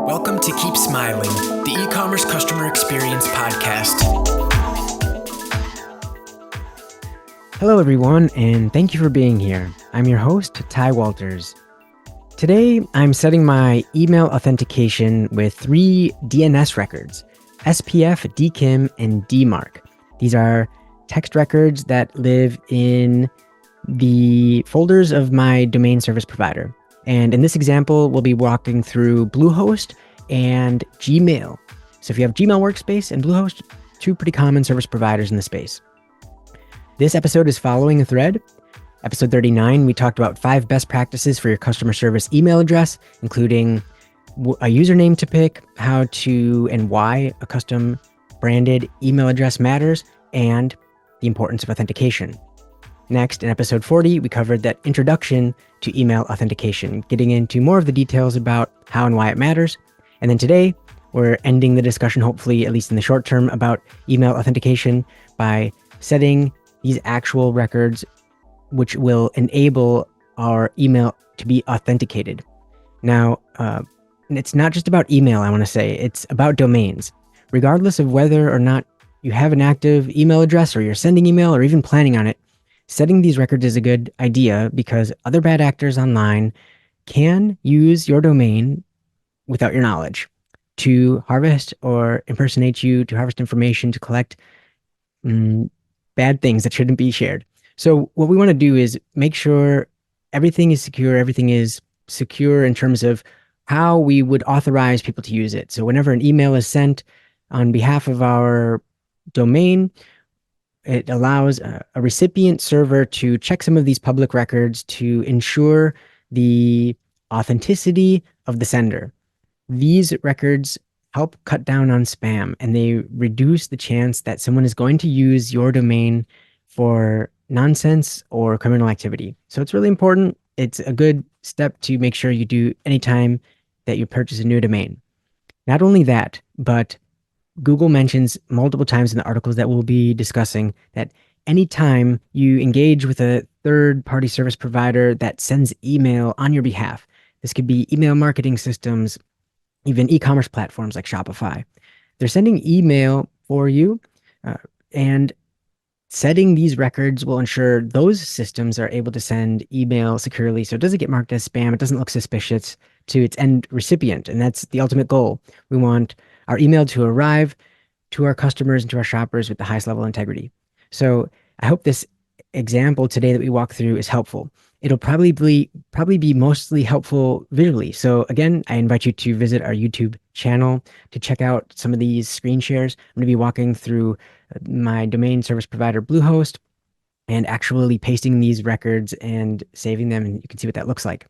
Welcome to Keep Smiling, the e-commerce customer experience podcast. Hello everyone, and thank you for being here. I'm your host, Ty Walters. Today, I'm setting my email authentication with 3 DNS records, SPF, DKIM, and DMARC. These are text records that live in the folders of my domain service provider. And in this example, we'll be walking through Bluehost and Gmail. So if you have Gmail Workspace and Bluehost, 2 pretty common service providers in the space. This episode is following a thread. Episode 39, we talked about 5 best practices for your customer service email address, including a username to pick, how to and why a custom branded email address matters, and the importance of authentication. Next, in episode 40, we covered that introduction to email authentication, getting into more of the details about how and why it matters. And then today, we're ending the discussion, hopefully, at least in the short term, about email authentication by setting these actual records, which will enable our email to be authenticated. Now, it's not just about email, I want to say, it's about domains. Regardless of whether or not you have an active email address or you're sending email or even planning on it, setting these records is a good idea because other bad actors online can use your domain without your knowledge to harvest or impersonate you, to harvest information, to collect bad things that shouldn't be shared. So what we want to do is make sure everything is secure in terms of how we would authorize people to use it. So whenever an email is sent on behalf of our domain, it allows a recipient server to check some of these public records to ensure the authenticity of the sender. These records help cut down on spam, and they reduce the chance that someone is going to use your domain for nonsense or criminal activity. So it's really important. It's a good step to make sure you do anytime that you purchase a new domain. Not only that, but Google mentions multiple times in the articles that we'll be discussing that anytime you engage with a third-party service provider that sends email on your behalf, this could be email marketing systems, even e-commerce platforms like Shopify. They're sending email for you, and setting these records will ensure those systems are able to send email securely so it doesn't get marked as spam, it doesn't look suspicious to its end recipient, and that's the ultimate goal. We want our email to arrive to our customers and to our shoppers with the highest level of integrity. So I hope this example today that we walk through is helpful. It'll probably be mostly helpful visually. So again, I invite you to visit our YouTube channel to check out some of these screen shares. I'm going to be walking through my domain service provider, Bluehost, and actually pasting these records and saving them, and you can see what that looks like.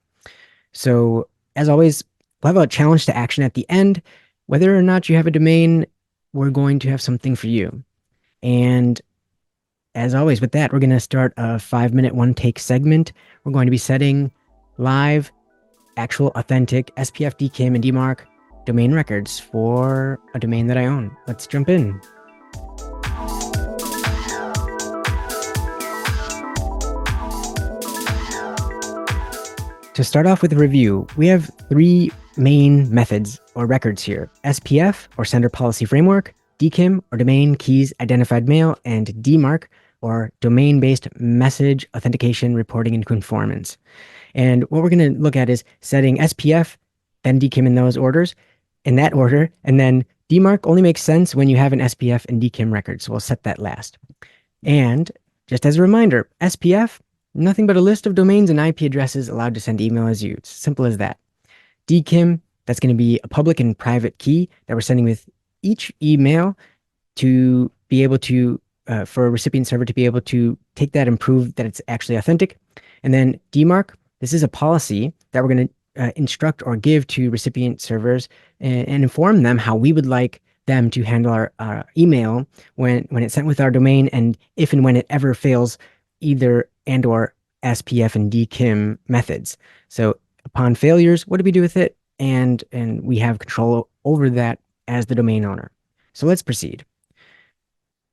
So as always, we'll have a challenge to action at the end. Whether or not you have a domain, we're going to have something for you. And as always, with that, we're going to start a 5-minute one-take segment. We're going to be setting live, actual, authentic SPF, DKIM, and DMARC domain records for a domain that I own. Let's jump in. To start off with a review, we have 3 main methods or records here: SPF, or Sender Policy Framework, DKIM, or Domain Keys Identified Mail, and DMARC, or Domain-Based Message Authentication Reporting and Conformance. And what we're going to look at is setting SPF, then DKIM in that order, and then DMARC only makes sense when you have an SPF and DKIM record, so we'll set that last. And just as a reminder, SPF, nothing but a list of domains and IP addresses allowed to send email as used. Simple as that. DKIM, that's going to be a public and private key that we're sending with each email to be able to, for a recipient server to be able to take that and prove that it's actually authentic. And then DMARC, this is a policy that we're going to instruct or give to recipient servers and inform them how we would like them to handle our email when it's sent with our domain, and if and when it ever fails either and or SPF and DKIM methods. So upon failures, what do we do with it? And we have control over that as the domain owner. So let's proceed.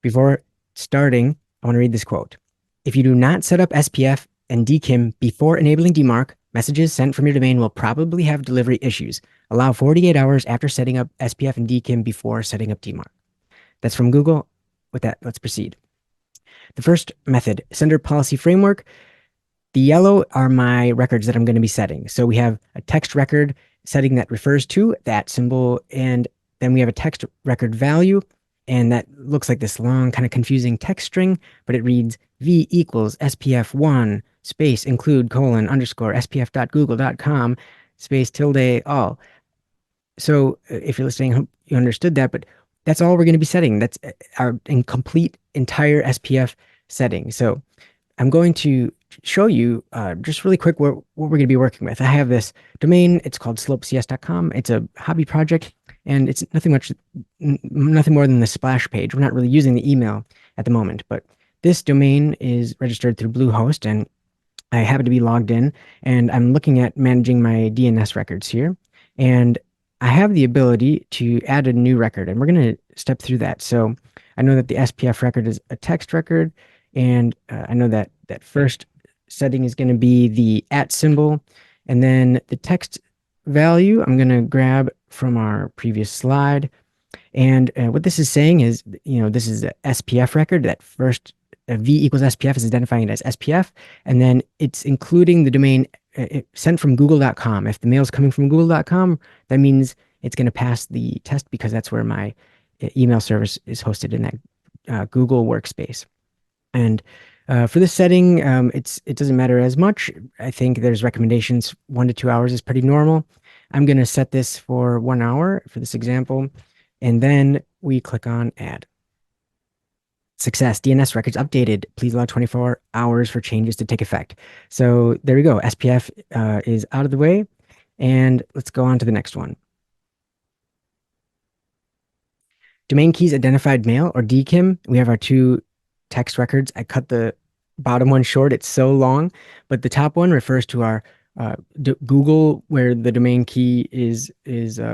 Before starting, I want to read this quote. If you do not set up SPF and DKIM before enabling DMARC, Messages sent from your domain will probably have delivery issues. Allow 48 hours after setting up SPF and DKIM before setting up DMARC. That's from Google. With that, let's proceed. The first method, sender policy framework. The yellow are my records that I'm going to be setting. So we have a text record setting that refers to that symbol, and then we have a text record value, and that looks like this long, kind of confusing text string, but it reads v equals spf1 space include colon underscore spf.google.com space tilde all. So if you're listening, I hope you understood that, but that's all we're going to be setting. That's our incomplete entire SPF setting. So I'm going to show you just really quick what we're going to be working with. I have this domain. It's called slopecs.com. It's a hobby project, and it's nothing more than the splash page. We're not really using the email at the moment, but this domain is registered through Bluehost, and I happen to be logged in, and I'm looking at managing my DNS records here. And I have the ability to add a new record, and we're going to step through that. So I know that the SPF record is a text record, and I know that that first setting is going to be the @ symbol, and then the text value I'm going to grab from our previous slide. And what this is saying is, this is the SPF record. That first v equals SPF is identifying it as SPF, and then it's including the domain sent from google.com. If the mail is coming from google.com, that means it's going to pass the test because that's where my email service is hosted in that Google workspace. And for this setting, it doesn't matter as much. I think there's recommendations 1 to 2 hours is pretty normal. I'm going to set this for 1 hour for this example, and then we click on add. Success, DNS records updated. Please allow 24 hours for changes to take effect. So there we go. SPF is out of the way, and let's go on to the next one. Domain keys identified mail, or DKIM. We have our 2 text records. I cut the bottom one short. It's so long, but the top one refers to our Google, where the domain key is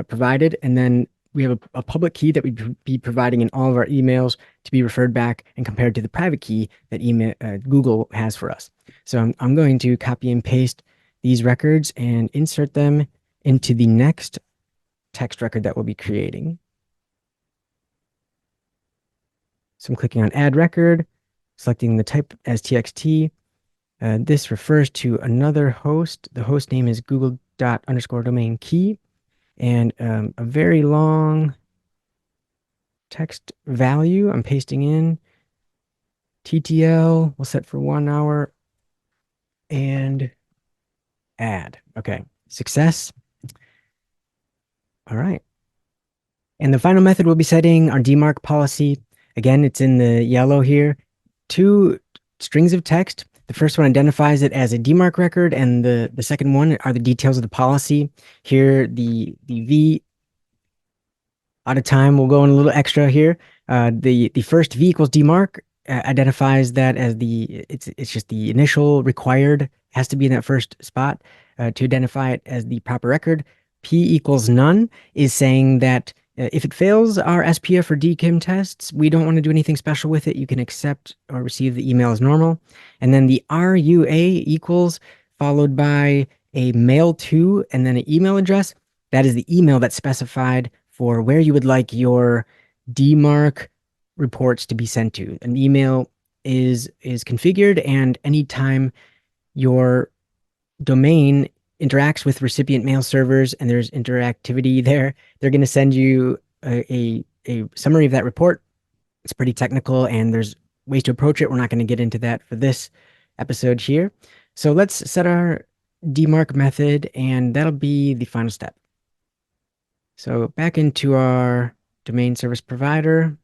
provided, and then we have a public key that we'd be providing in all of our emails to be referred back and compared to the private key that Google has for us. So I'm going to copy and paste these records and insert them into the next text record that we'll be creating. So I'm clicking on add record, selecting the type as txt. This refers to another host. The host name is google._domain key, and a very long text value I'm pasting in. TTL, we'll set for 1 hour, and add. Okay, success. All right. And the final method we'll be setting our DMARC policy. Again, it's in the yellow here. 2 strings of text. The first one identifies it as a DMARC record, and the second one are the details of the policy. Here, the V, out of time, we'll go in a little extra here. The first V equals DMARC identifies that as it's just the initial required, has to be in that first spot to identify it as the proper record. P equals none is saying that if it fails our SPF or DKIM tests, we don't want to do anything special with it. You can accept or receive the email as normal. And then the RUA equals followed by a mail to and then an email address. That is the email that's specified for where you would like your DMARC reports to be sent to. An email is configured, and anytime your domain interacts with recipient mail servers and there's interactivity there, they're going to send you a summary of that report. It's pretty technical, and there's ways to approach it. We're not going to get into that for this episode here. So let's set our DMARC method, and that'll be the final step. So back into our domain service provider,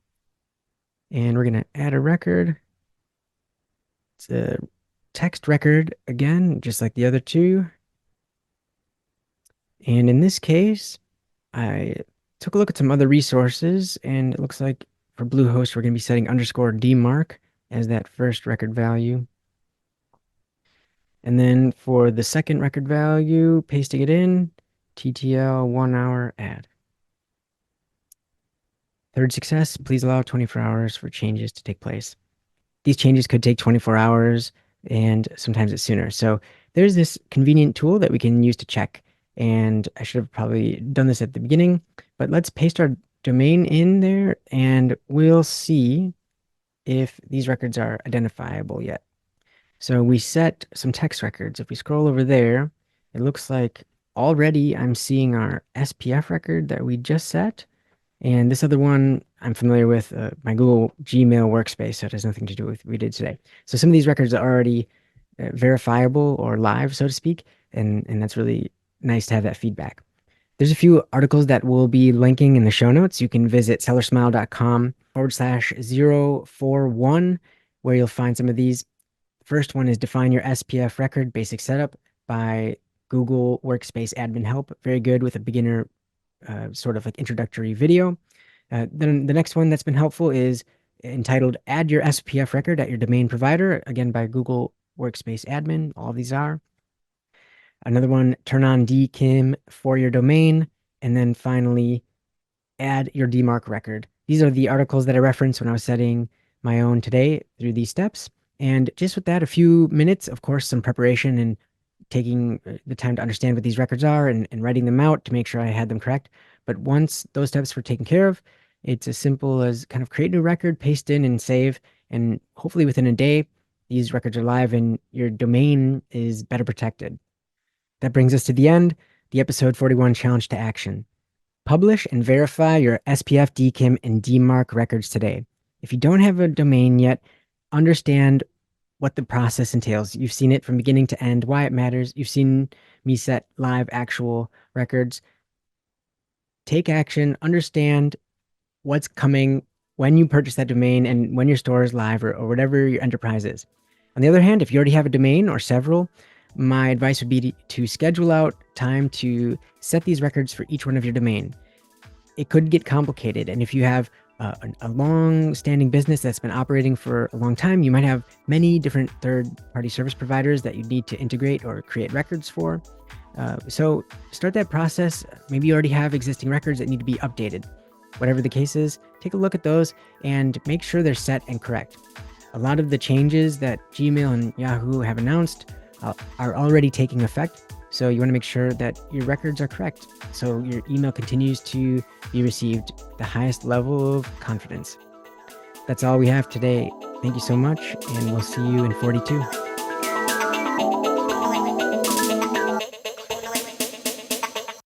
and we're going to add a record. It's a text record again, just like the other 2. And in this case, I took a look at some other resources, and it looks like for Bluehost, we're going to be setting _DMARC as that first record value. And then for the second record value, pasting it in, TTL 1 hour add. Third success, please allow 24 hours for changes to take place. These changes could take 24 hours. and sometimes it's sooner. So there's this convenient tool that we can use to check. And I should have probably done this at the beginning, but let's paste our domain in there and we'll see if these records are identifiable yet. So we set some text records. If we scroll over there, it looks like already I'm seeing our SPF record that we just set. And this other one I'm familiar with, my Google Gmail workspace, so it has nothing to do with what we did today. So some of these records are already verifiable or live, so to speak, and that's really nice to have that feedback. There's a few articles that we'll be linking in the show notes. You can visit sellersmile.com/041, where you'll find some of these. First one is Define Your SPF Record Basic Setup by Google Workspace Admin Help. Very good with a beginner sort of like introductory video. Then the next one that's been helpful is entitled Add Your SPF Record at Your Domain Provider, again by Google Workspace Admin. All of these are. Another one, turn on DKIM for your domain. And then finally, add your DMARC record. These are the articles that I referenced when I was setting my own today through these steps. And just with that, a few minutes, of course, some preparation and taking the time to understand what these records are and writing them out to make sure I had them correct. But once those steps were taken care of, it's as simple as kind of create a new record, paste in and save. And hopefully within a day, these records are live and your domain is better protected. That brings us to the end, the episode 41 challenge to action. Publish and verify your SPF, DKIM, and DMARC records today. If you don't have a domain yet, understand what the process entails. You've seen it from beginning to end, why it matters. You've seen me set live actual records. Take action, understand what's coming when you purchase that domain and when your store is live or whatever your enterprise is. On the other hand, if you already have a domain or several, my advice would be to schedule out time to set these records for each one of your domain. It could get complicated, and if you have a long-standing business that's been operating for a long time, you might have many different third-party service providers that you need to integrate or create records for. So start that process. Maybe you already have existing records that need to be updated. Whatever the case is, take a look at those and make sure they're set and correct. A lot of the changes that Gmail and Yahoo have announced are already taking effect. So you want to make sure that your records are correct. So your email continues to be received the highest level of confidence. That's all we have today. Thank you so much, and we'll see you in 42.